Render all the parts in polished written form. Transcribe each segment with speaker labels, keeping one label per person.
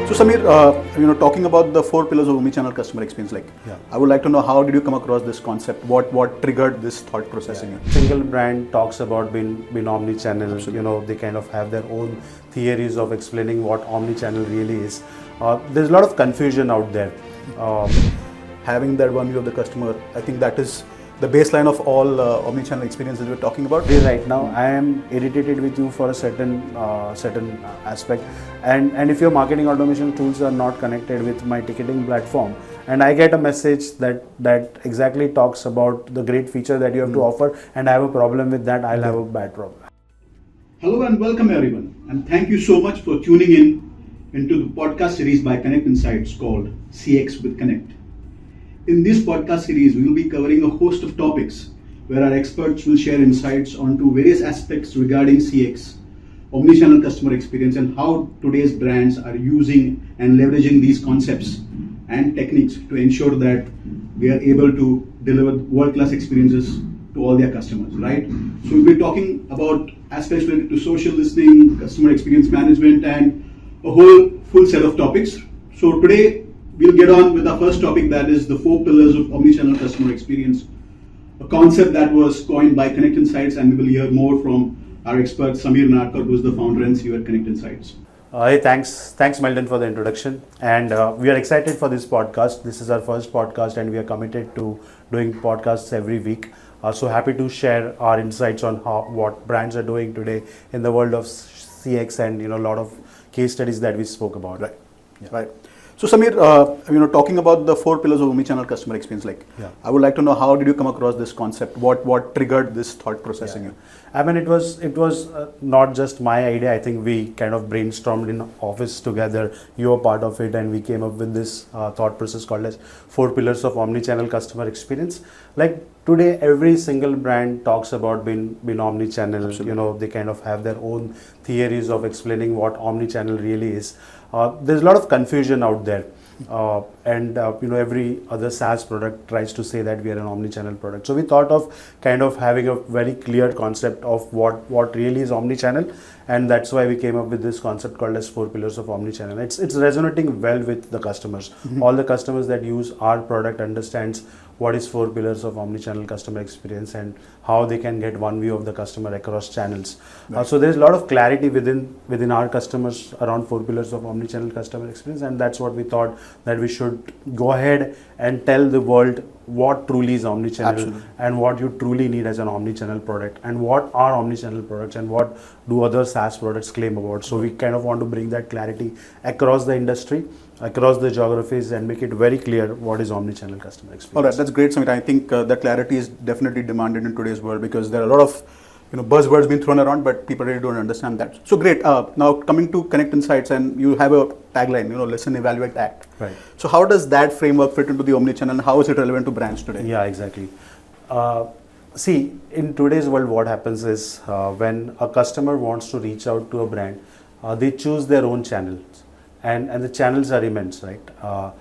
Speaker 1: So Samir, talking about the 4 pillars of omnichannel customer experience, I would like to know, how did you come across this concept? What triggered this thought process in you?
Speaker 2: Single brand talks about being omnichannel.
Speaker 1: Absolutely.
Speaker 2: They kind of have their own theories of explaining what omnichannel really is. There's a lot of confusion out there.
Speaker 1: Having that one view of the customer, I think that is the baseline of all omnichannel experiences we're talking about.
Speaker 2: Right now, I am irritated with you for a certain aspect, and if your marketing automation tools are not connected with my ticketing platform, and I get a message that exactly talks about the great feature that you have to offer, and I have a problem with that, I'll have a bad problem.
Speaker 1: Hello and welcome everyone, and thank you so much for tuning into the podcast series by Konnect Insights called CX with Konnect. In this podcast series, we will be covering a host of topics where our experts will share insights onto various aspects regarding CX, omnichannel customer experience, and how today's brands are using and leveraging these concepts and techniques to ensure that we are able to deliver world-class experiences to all their customers, right? So we'll be talking about aspects related to social listening, customer experience management, and a whole full set of topics. So today, we'll get on with our first topic, that is the 4 pillars of omnichannel customer experience, a concept that was coined by Konnect Insights, and we will hear more from our expert Samir Narkar, who is the founder and CEO at Konnect Insights.
Speaker 2: Hey, thanks Meldon for the introduction, and we are excited for this podcast. This is our first podcast, and we are committed to doing podcasts every week. So happy to share our insights on what brands are doing today in the world of CX, and a lot of case studies that we spoke about.
Speaker 1: Right. Yeah. Right. So Samir, talking about the 4 pillars of omnichannel customer experience, I would like to know, how did you come across this concept? What triggered this thought process in you?
Speaker 2: I mean, it was not just my idea. I think we kind of brainstormed in office together. You were part of it, and we came up with this thought process called as 4 pillars of omnichannel customer experience. Like today, every single brand talks about being omnichannel.
Speaker 1: Absolutely.
Speaker 2: They kind of have their own theories of explaining what omnichannel really is. There's a lot of confusion out there, and every other SaaS product tries to say that we are an omnichannel product. So we thought of kind of having a very clear concept of what really is omnichannel, and that's why we came up with this concept called as 4 pillars of omnichannel. It's resonating well with the customers. All the customers that use our product understands what is 4 pillars of omnichannel customer experience and how they can get one view of the customer across channels.
Speaker 1: Right.
Speaker 2: So there's a lot of clarity within our customers around 4 pillars of omnichannel customer experience, and that's what we thought that we should go ahead and tell the world what truly is omnichannel.
Speaker 1: Absolutely.
Speaker 2: And what you truly need as an omnichannel product, and what are omnichannel products, and what do other SaaS products claim about. So we kind of want to bring that clarity across the industry, across the geographies, and make it very clear what is omnichannel customer experience.
Speaker 1: All right, that's great, Samir. I think that clarity is definitely demanded in today's world, because there are a lot of buzzwords being thrown around, but people really don't understand that. So great. Now coming to Konnect Insights, and you have a tagline, listen, evaluate, act.
Speaker 2: Right.
Speaker 1: So how does that framework fit into the omnichannel, and how is it relevant to brands today?
Speaker 2: Yeah, exactly. See, in today's world, what happens is when a customer wants to reach out to a brand, they choose their own channels, and the channels are immense, right?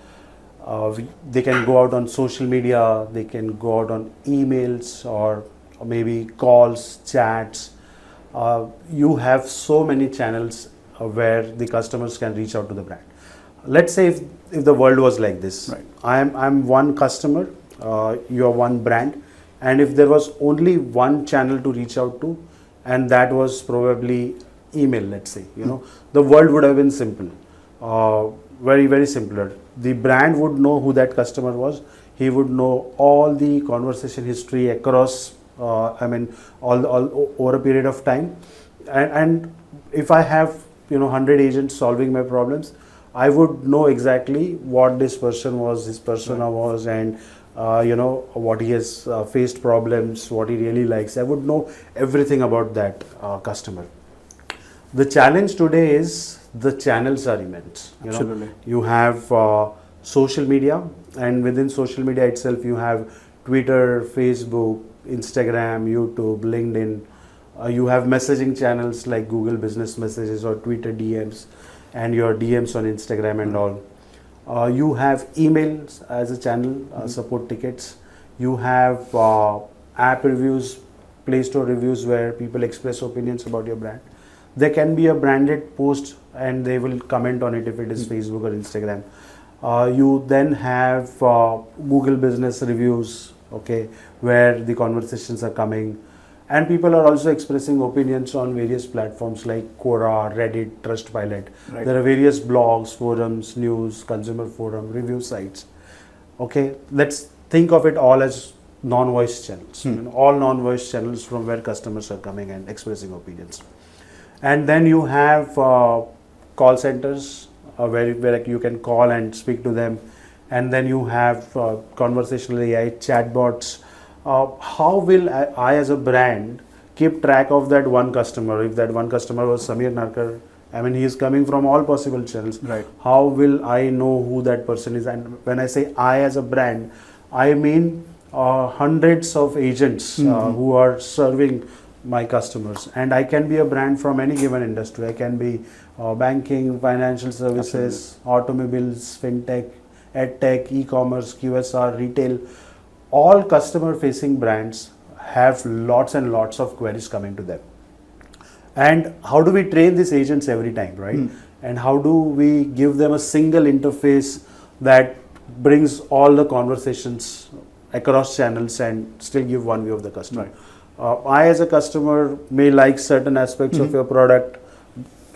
Speaker 2: They can go out on social media, they can go out on emails, or maybe calls, chats. You have so many channels where the customers can reach out to the brand. Let's say if the world was like this,
Speaker 1: right.
Speaker 2: I'm one customer, you're one brand, and if there was only one channel to reach out to, and that was probably email, let's say, the world would have been simple, very, very simpler. The brand would know who that customer was. He would know all the conversation history across, all over a period of time. And if I have, 100 agents solving my problems, I would know exactly what this person was, his persona was, and what he has faced problems, what he really likes. I would know everything about that customer. The challenge today is the channels are immense.
Speaker 1: Absolutely.
Speaker 2: You have social media, and within social media itself, you have Twitter, Facebook, Instagram, YouTube, LinkedIn. You have messaging channels like Google Business Messages or Twitter DMs, and your DMs on Instagram and all. You have emails as a channel, support tickets. You have app reviews, Play Store reviews, where people express opinions about your brand. There can be a branded post and they will comment on it if it is Facebook or Instagram. You then have Google business reviews, okay, where the conversations are coming, and people are also expressing opinions on various platforms like Quora, Reddit, Trustpilot.
Speaker 1: Right.
Speaker 2: There are various blogs, forums, news, consumer forum, review sites. Okay, let's think of it all as non-voice channels. All non-voice channels from where customers are coming and expressing opinions. And then you have call centers where you can call and speak to them. And then you have conversational AI chatbots. How will I as a brand keep track of that one customer? If that one customer was Samir Narkar, I mean, he is coming from all possible channels.
Speaker 1: Right.
Speaker 2: How will I know who that person is? And when I say I as a brand, I mean hundreds of agents who are serving my customers. And I can be a brand from any given industry. I can be banking, financial services, automobiles, fintech, edtech, e-commerce, QSR, retail. All customer-facing brands have lots and lots of queries coming to them. And how do we train these agents every time, right? And how do we give them a single interface that brings all the conversations across channels and still give one view of the customer?
Speaker 1: Right.
Speaker 2: I as a customer may like certain aspects of your product,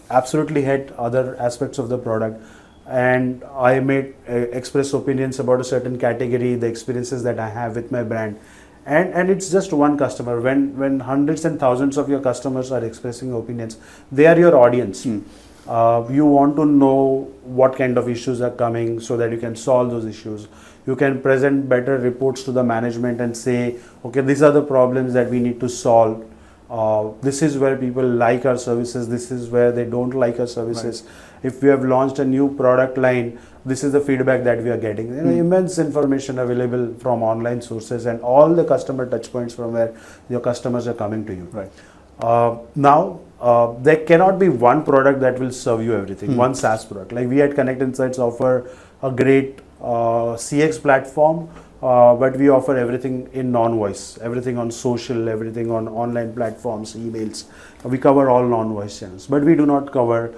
Speaker 2: absolutely hate other aspects of the product, and I may express opinions about a certain category, the experiences that I have with my brand. And it's just one customer. When hundreds and thousands of your customers are expressing opinions, they are your audience. You want to know what kind of issues are coming so that you can solve those issues. You can present better reports to the management and say, okay, these are the problems that we need to solve. This is where people like our services. This is where they don't like our services. Right. If we have launched a new product line, this is the feedback that we are getting. Immense information available from online sources and all the customer touch points from where your customers are coming to you.
Speaker 1: Right.
Speaker 2: Now, there cannot be one product that will serve you everything, one SaaS product. Like we at Konnect Insights offer a great CX platform, but we offer everything in non-voice, everything on social, everything on online platforms, emails. We cover all non-voice channels, but we do not cover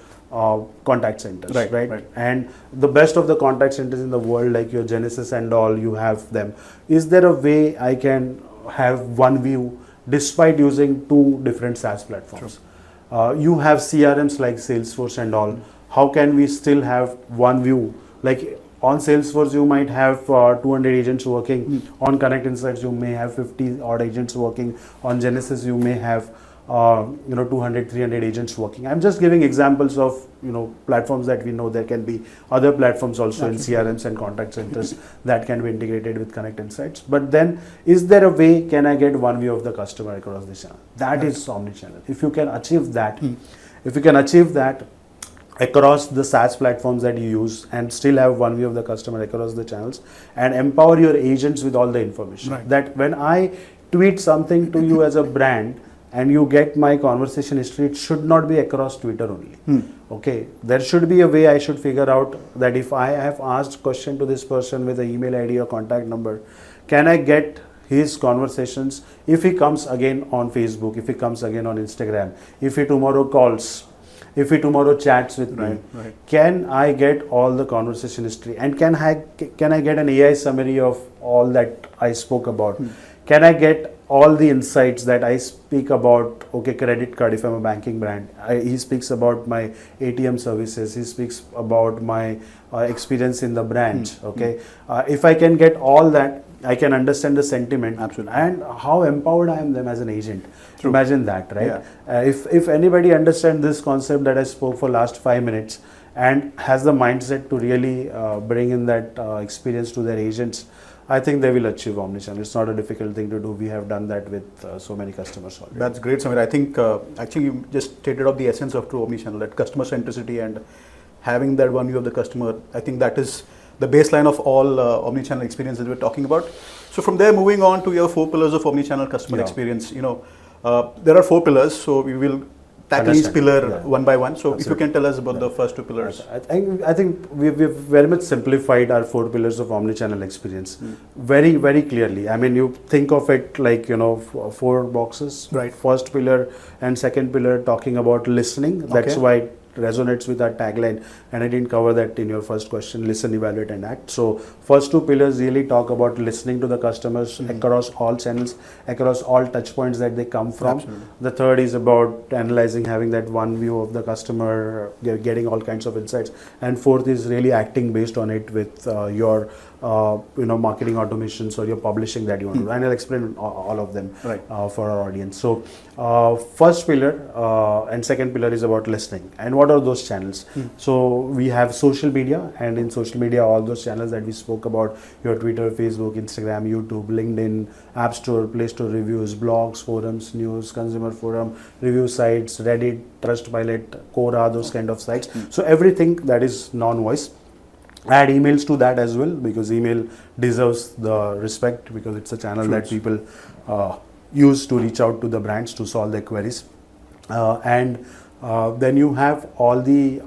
Speaker 2: contact centers, right? And the best of the contact centers in the world, like your Genesis and all, you have them. Is there a way I can have one view despite using two different SaaS platforms? You have CRMs like Salesforce and all. How can we still have one view? Like on Salesforce, you might have 200 agents working. On Konnect Insights, you may have 50 odd agents working. On Genesis, you may have 200, 300 agents working. I'm just giving examples of platforms that we know. There can be other platforms also in CRMs and contact centers that can be integrated with Konnect Insights. But then, is there a way can I get one view of the customer across the channel? That is omnichannel. If you can achieve that, across the SaaS platforms that you use and still have one view of the customer across the channels and empower your agents with all the information. Right. That when I tweet something to you as a brand and you get my conversation history, it should not be across Twitter only. Okay, there should be a way I should figure out that if I have asked question to this person with an email ID or contact number, can I get his conversations if he comes again on Facebook, if he comes again on Instagram, if he tomorrow calls, if he tomorrow chats with me, can I get all the conversation history? And can I get an AI summary of all that I spoke about? Can I get all the insights that I speak about? Okay, credit card, if I'm a banking brand, he speaks about my ATM services, he speaks about my experience in the branch. Okay, if I can get all that, I can understand the sentiment.
Speaker 1: Absolutely.
Speaker 2: And how empowered I am them as an agent.
Speaker 1: True.
Speaker 2: Imagine that, right?
Speaker 1: Yeah.
Speaker 2: If anybody understands this concept that I spoke for last 5 minutes and has the mindset to really bring in that experience to their agents, I think they will achieve omnichannel. It's not a difficult thing to do. We have done that with so many customers already.
Speaker 1: That's great, Samir. I think actually you just stated out the essence of true omnichannel, that customer centricity and having that one view of the customer. I think that is the baseline of all omnichannel experiences we're talking about. So from there, moving on to your 4 pillars of omnichannel customer experience. There are 4 pillars, so we will tackle each
Speaker 2: Understand.
Speaker 1: pillar
Speaker 2: Yeah.
Speaker 1: one by one. So if you
Speaker 2: Absolutely.
Speaker 1: can tell us about the first two pillars.
Speaker 2: I think we've very much simplified our 4 pillars of omnichannel experience very, very clearly. I mean, you think of it like, 4 boxes.
Speaker 1: Right.
Speaker 2: First pillar and second pillar talking about listening. That's
Speaker 1: Okay.
Speaker 2: why it resonates with our tagline, and I didn't cover that in your first question: listen, evaluate, and act. So first 2 pillars really talk about listening to the customers across all channels, across all touch points that they come from.
Speaker 1: Absolutely.
Speaker 2: The third is about analyzing, having that one view of the customer, getting all kinds of insights. And fourth is really acting based on it with your marketing automations or your publishing that you want to do. And I'll explain all of them
Speaker 1: Right.
Speaker 2: for our audience. So first pillar and second pillar is about listening. And what are those channels? So we have social media, and in social media, all those channels that we spoke about: your Twitter, Facebook, Instagram, YouTube, LinkedIn, App Store, Play Store reviews, blogs, forums, news, consumer forum, review sites, Reddit, Trustpilot, Quora, those kind of sites. So everything that is non-voice. Add emails to that as well, because email deserves the respect, because it's a channel that people use to reach out to the brands to solve their queries. And then you have all the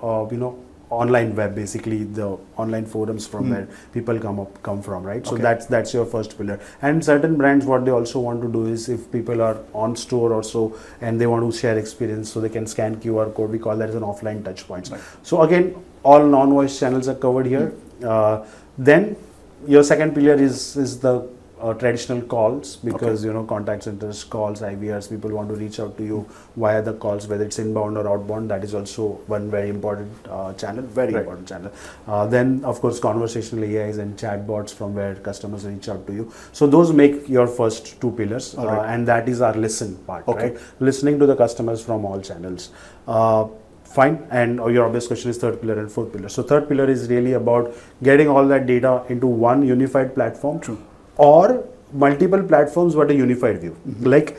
Speaker 2: online web, basically the online forums from where people come from, right? So
Speaker 1: Okay.
Speaker 2: that's your first pillar. And certain brands, what they also want to do is, if people are on store or so and they want to share experience, so they can scan QR code. We call that as an offline touch points.
Speaker 1: Right.
Speaker 2: So again, all non-voice channels are covered here. Then your second pillar is the traditional calls, because contact centers, calls, IVRs, people want to reach out to you via the calls, whether it's inbound or outbound. That is also one very important channel, very
Speaker 1: Right.
Speaker 2: important channel. Then of course conversational AIs and chatbots from where customers reach out to you. So those make your first 2 pillars,
Speaker 1: All right.
Speaker 2: and that is our listen part,
Speaker 1: Okay.
Speaker 2: right? Listening to the customers from all channels. Fine. And your obvious question is third pillar and fourth pillar. So third pillar is really about getting all that data into one unified platform.
Speaker 1: True.
Speaker 2: Or multiple platforms but a unified view. Like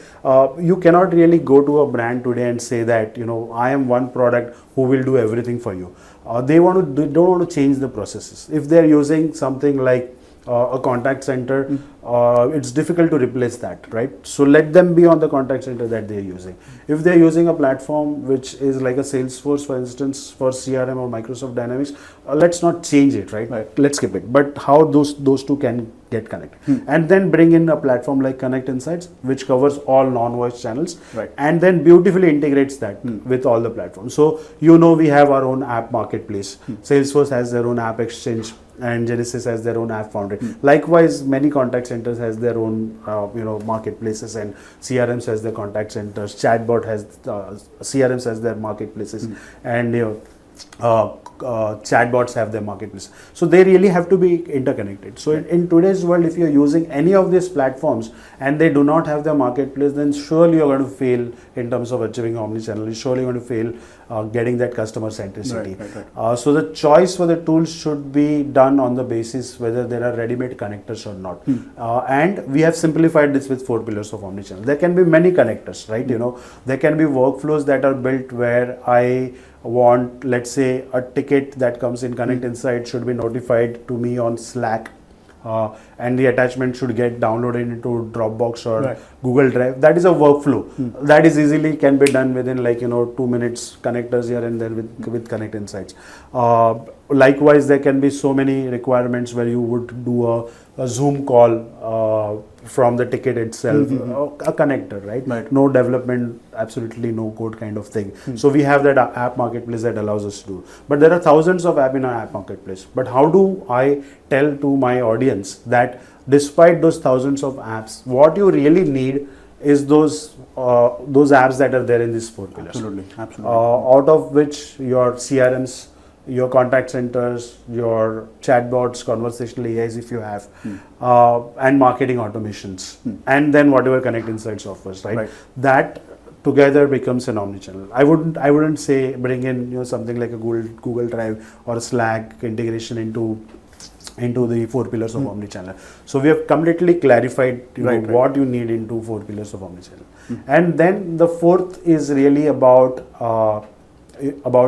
Speaker 2: you cannot really go to a brand today and say that I am one product who will do everything for you. They don't want to change the processes. If they're using something like a contact center, it's difficult to replace that, right? So let them be on the contact center that they're using. If they're using a platform which is like a Salesforce, for instance, for CRM or Microsoft Dynamics, let's not change it, right?
Speaker 1: Right.
Speaker 2: Let's skip it. But how those two can get connected, and then bring in a platform like Konnect Insights, which covers all non-voice channels,
Speaker 1: Right.
Speaker 2: and then beautifully integrates that with all the platforms. So we have our own app marketplace. Salesforce has their own app exchange, and Genesis has their own app foundry. Likewise, many contact centers has their own marketplaces, and CRMs has their contact centers. Chatbot has CRMs has their marketplaces, and chatbots have their marketplace. So they really have to be interconnected. So in today's world, if you're using any of these platforms and they do not have their marketplace, then surely you're going to fail in terms of achieving omnichannel. You're surely going to fail getting that customer centricity.
Speaker 1: Right.
Speaker 2: So the choice for the tools should be done on the basis whether there are ready-made connectors or not. And we have simplified this with 4 pillars of omnichannel. There can be many connectors, right? There can be workflows that are built where I want, let's say, a ticket that comes in Konnect Insight should be notified to me on Slack, and the attachment should get downloaded into Dropbox or
Speaker 1: Right.
Speaker 2: Google Drive. That is a workflow that is easily can be done within 2 minutes, connectors here and there with Konnect Insights. Likewise, there can be so many requirements where you would do a Zoom call from the ticket itself, a connector, right?
Speaker 1: Right.
Speaker 2: No development, absolutely no code kind of thing. So we have that app marketplace that allows us to do. But there are thousands of apps in our app marketplace. But how do I tell to my audience that despite those thousands of apps, what you really need is those apps that are there in these 4 pillars.
Speaker 1: Absolutely.
Speaker 2: Out of which your CRMs, your contact centers, your chatbots, conversational AIs if you have, and marketing automations, and then whatever Konnect Insights offers, right? That together becomes an omnichannel. I wouldn't say bring in something like a Google Drive or Slack integration into the 4 pillars of omnichannel. So we have completely clarified what you need into 4 pillars of omnichannel. And then the fourth is really about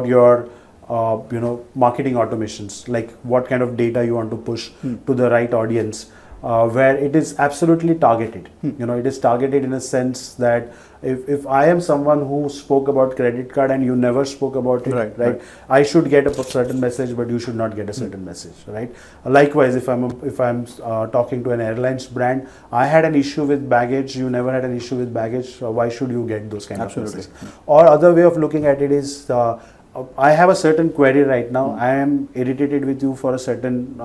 Speaker 2: your marketing automations, like what kind of data you want to push to the right audience, where it is absolutely targeted. It is targeted in a sense that if I am someone who spoke about credit card and you never spoke about it,
Speaker 3: Right.
Speaker 2: I should get a certain message, but you should not get a certain message, right? Likewise, if I'm talking to an airlines brand, I had an issue with baggage, you never had an issue with baggage, why should you get those kind
Speaker 3: Absolutely.
Speaker 2: of messages? Or other way of looking at it is, I have a certain query right now. I am irritated with you for a certain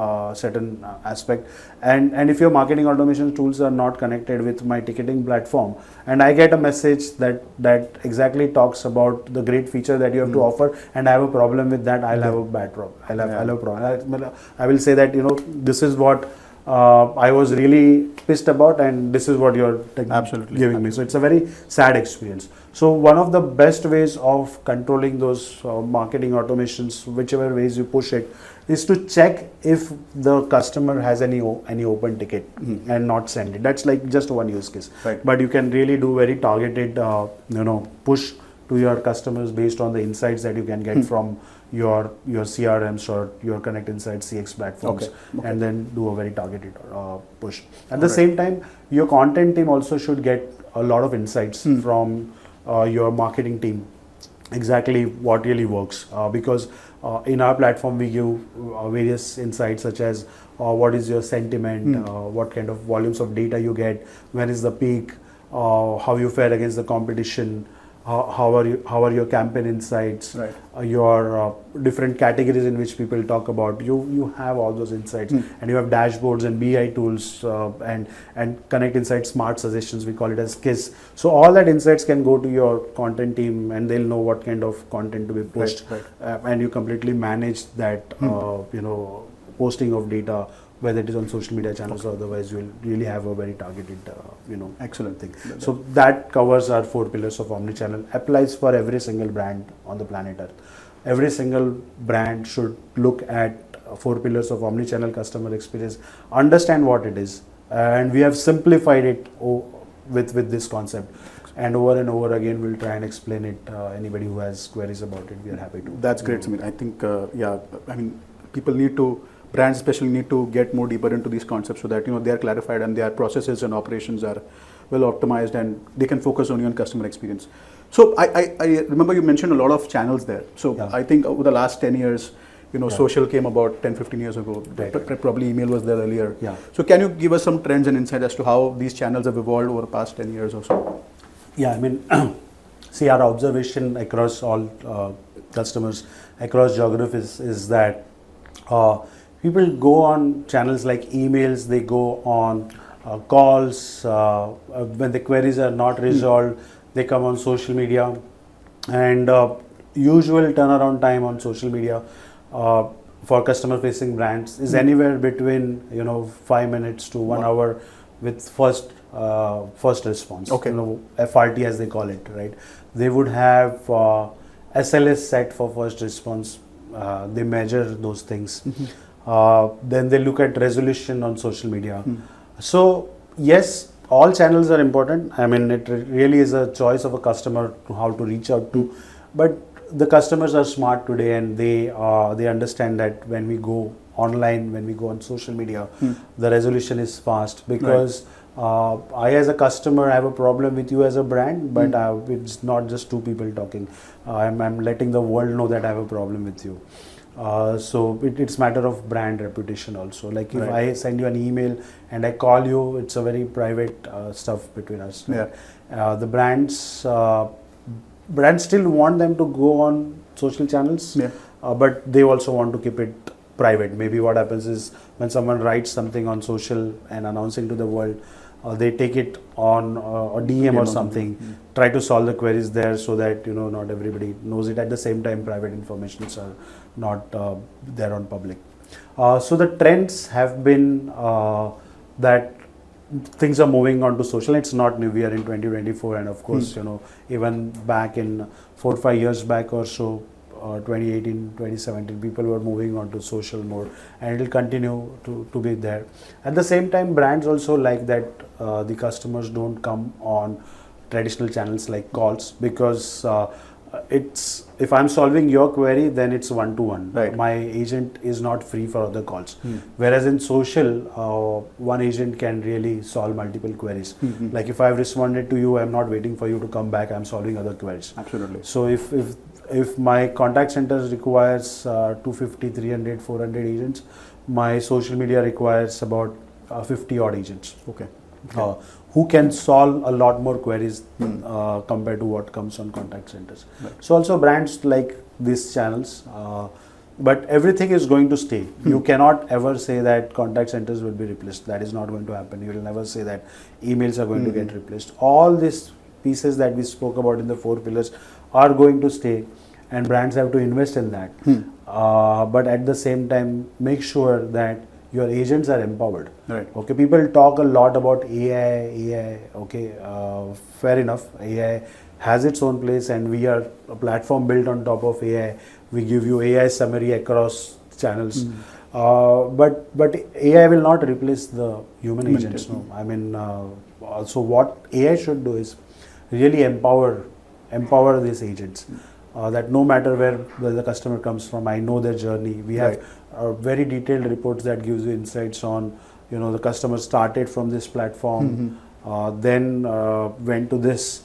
Speaker 2: aspect, and if your marketing automation tools are not connected with my ticketing platform, and I get a message that exactly talks about the great feature that you have to offer, and I have a problem with that, I'll have a bad problem. I'll have a problem. I will say that this is what I was really pissed about, and this is what you're giving me. So it's a very sad experience. So one of the best ways of controlling those marketing automations, whichever ways you push it, is to check if the customer has any open ticket and not send it. That's like just one use case.
Speaker 3: Right.
Speaker 2: But you can really do very targeted, push to your customers based on the insights that you can get from your CRMs or your Konnect Insights CX platforms,
Speaker 3: Okay.
Speaker 2: and then do a very targeted push. At the same time, your content team also should get a lot of insights from your marketing team, exactly what really works, because in our platform we give various insights such as what is your sentiment, what kind of volumes of data you get, when is the peak, how you fare against the competition, how are your campaign insights,
Speaker 3: Right.
Speaker 2: Your different categories in which people talk about. You have all those insights, and you have dashboards and BI tools, and Konnect Insights Smart Suggestions, we call it as KISS. So all that insights can go to your content team, and they'll know what kind of content to be pushed,
Speaker 3: Right.
Speaker 2: and you completely manage that posting of data, whether it is on social media channels or otherwise. You will really have a very targeted
Speaker 3: Excellent
Speaker 2: thing. So that covers our 4 pillars of omnichannel, applies for every single brand on the planet Earth. Every single brand should look at 4 pillars of omnichannel customer experience, understand what it is, and we have simplified it with this concept, and over again we'll try and explain it. Anybody who has queries about it, we are happy to.
Speaker 3: That's great, Samir. I think, people need to, brands especially need to get more deeper into these concepts so that they are clarified and their processes and operations are well optimized, and they can focus only on customer experience. So I remember you mentioned a lot of channels there. So
Speaker 2: Yeah.
Speaker 3: I think over the last 10 years,
Speaker 2: Yeah.
Speaker 3: social came about 10-15 years ago.
Speaker 2: Right.
Speaker 3: Probably email was there earlier.
Speaker 2: Yeah.
Speaker 3: So can you give us some trends and insight as to how these channels have evolved over the past 10 years or so?
Speaker 2: Yeah, I mean, see, our observation across all customers, across geographies, is that people go on channels like emails, they go on calls, when the queries are not resolved, they come on social media, and usual turnaround time on social media for customer facing brands is anywhere between 5 minutes to 1 hour with first response.
Speaker 3: Okay.
Speaker 2: FRT as they call it, right? They would have SLS set for first response. They measure those things. Then they look at resolution on social media. So yes, all channels are important. I mean, it really is a choice of a customer to how to reach out to, but the customers are smart today, and they understand that when we go online, when we go on social media, the resolution is fast, because I as a customer have a problem with you as a brand, but it's not just two people talking. I'm letting the world know that I have a problem with you. So it's matter of brand reputation also. Like if I send you an email and I call you, it's a very private stuff between us.
Speaker 3: Yeah.
Speaker 2: The brands still want them to go on social channels, but they also want to keep it private. Maybe what happens is when someone writes something on social and announcing to the world, they take it on a DM or something, try to solve the queries there so that not everybody knows it. At the same time, private informations are not there on public. So the trends have been that things are moving on to social. It's not new. We are in 2024, and of course, even back in 4-5 years back or so, 2018, 2017, people were moving on to social more, and it will continue to be there. At the same time, brands also like that the customers don't come on traditional channels like calls, because it's if I'm solving your query, then it's one-to-one.
Speaker 3: Right.
Speaker 2: My agent is not free for other calls. Whereas in social, one agent can really solve multiple queries. Like if I've responded to you, I'm not waiting for you to come back. I'm solving other queries.
Speaker 3: Absolutely.
Speaker 2: So if my contact center requires 250, 300, 400 agents, my social media requires about 50 odd agents.
Speaker 3: Okay.
Speaker 2: Who can solve a lot more queries compared to what comes on contact centers.
Speaker 3: Right.
Speaker 2: So also brands like these channels, but everything is going to stay. You cannot ever say that contact centers will be replaced. That is not going to happen. You will never say that emails are going to get replaced. All these pieces that we spoke about in the 4 pillars are going to stay, and brands have to invest in that. But at the same time, make sure that your agents are empowered.
Speaker 3: Right.
Speaker 2: Okay, people talk a lot about AI. Okay, fair enough. AI has its own place, and we are a platform built on top of AI. We give you AI summary across channels. But AI will not replace the human agents. No, I mean, also what AI should do is really empower these agents. That no matter where the customer comes from, I know their journey. We have very detailed reports that gives you insights on, the customer started from this platform, then went to this,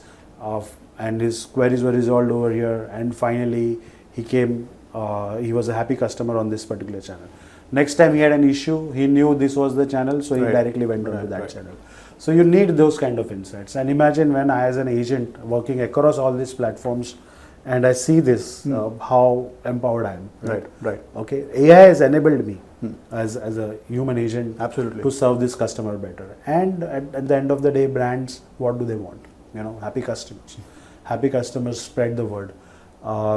Speaker 2: and his queries were resolved over here, and finally he came. He was a happy customer on this particular channel. Next time he had an issue, he knew this was the channel, so he directly went on to that channel. So you need those kind of insights. And imagine when I, as an agent working across all these platforms, and I see this, how empowered I am.
Speaker 3: Right.
Speaker 2: Okay, AI has enabled me as a human agent,
Speaker 3: Absolutely,
Speaker 2: to serve this customer better. And at the end of the day, brands, what do they want? Happy customers. Happy customers spread the word.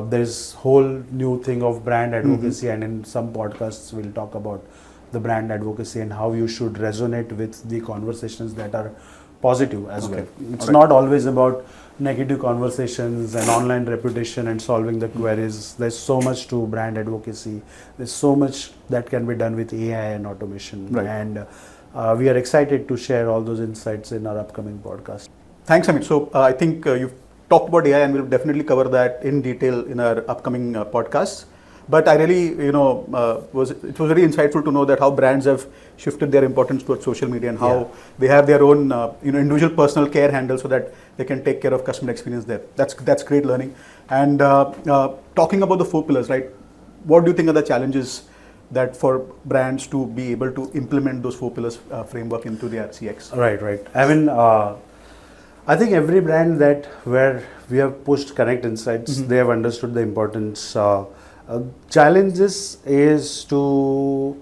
Speaker 2: There's whole new thing of brand advocacy, and in some podcasts we'll talk about the brand advocacy and how you should resonate with the conversations that are positive as well. It's not always about negative conversations and online reputation and solving the queries. There's so much to brand advocacy. There's so much that can be done with AI and automation. And we are excited to share all those insights in our upcoming podcast.
Speaker 3: Thanks, Amit. So I think you've talked about AI, and we'll definitely cover that in detail in our upcoming podcasts. But I really, it was very insightful to know that how brands have shifted their importance towards social media, and how they have their own, individual personal care handle so that they can take care of customer experience there. That's great learning. And talking about the 4 pillars, right? What do you think are the challenges that for brands to be able to implement those 4 pillars framework into their CX?
Speaker 2: Right. I mean, I think every brand that where we have pushed Konnect Insights, they have understood the importance. Challenges is to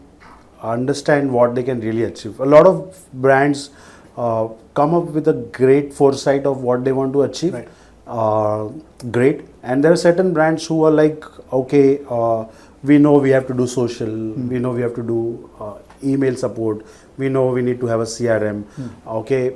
Speaker 2: understand what they can really achieve. A lot of brands come up with a great foresight of what they want to achieve. Great. And there are certain brands who are like, okay, we know we have to do social, we know we have to do email support, we know we need to have a CRM, okay,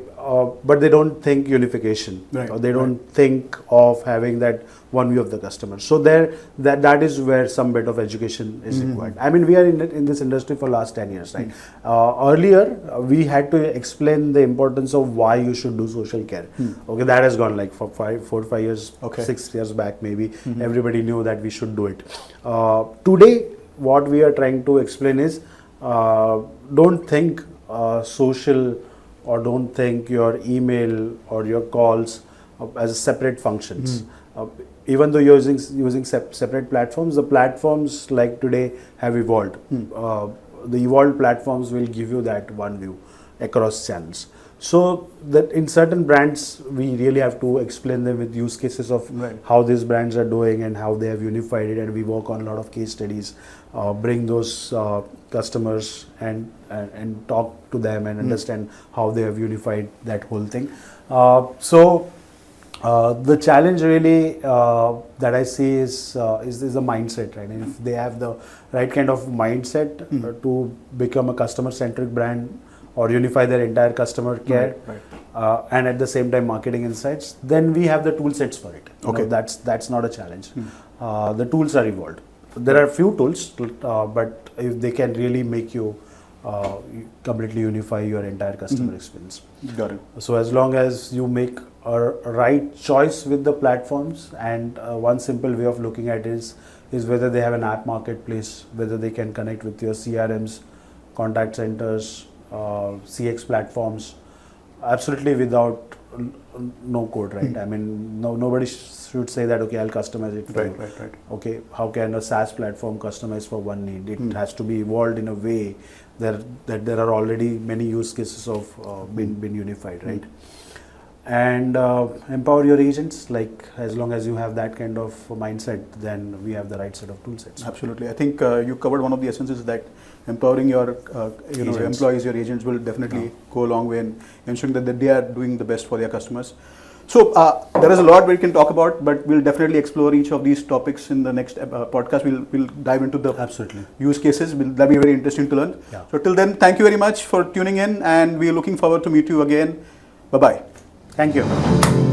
Speaker 2: but they don't think unification, or they don't think of having that one view of the customer. So that is where some bit of education is required. I mean, we are in this industry for last 10 years, right? Earlier, we had to explain the importance of why you should do social care. Okay, that has gone like for 4 or 5 years, 6 years back maybe, everybody knew that we should do it. Today, what we are trying to explain is, don't think social, or don't think your email or your calls as separate functions. Even though you're using separate platforms, the platforms like today have evolved. The evolved platforms will give you that one view across channels. So that in certain brands, we really have to explain them with use cases of how these brands are doing and how they have unified it, and we work on a lot of case studies, bring those customers and talk to them and understand how they have unified that whole thing. The challenge really that I see is the mindset, right? And if they have the right kind of mindset to become a customer-centric brand or unify their entire customer care, and at the same time marketing insights, then we have the tool sets for it. That's not a challenge. The tools are evolved. There are few tools, but if they can really make you completely unify your entire customer experience.
Speaker 3: Got it.
Speaker 2: So as long as you make a right choice with the platforms, and one simple way of looking at it is whether they have an app marketplace, whether they can connect with your CRMs, contact centers, CX platforms, absolutely without no code, right? I mean, nobody should say that, okay, I'll customize it for you.
Speaker 3: Right.
Speaker 2: Okay, how can a SaaS platform customize for one need? It has to be evolved in a way that there are already many use cases of been unified, right? And empower your agents. Like, as long as you have that kind of mindset, then we have the right set of tool sets.
Speaker 3: Absolutely. I think you covered one of the essences, that empowering your
Speaker 2: Agents.
Speaker 3: employees, your agents will definitely go a long way in ensuring that they are doing the best for their customers. So there is a lot we can talk about, but we'll definitely explore each of these topics in the next podcast. We'll dive into the
Speaker 2: Absolutely.
Speaker 3: use cases. That'll be very interesting to learn.
Speaker 2: Yeah.
Speaker 3: So till then, thank you very much for tuning in, and we're looking forward to meet you again. Bye-bye.
Speaker 2: Thank you.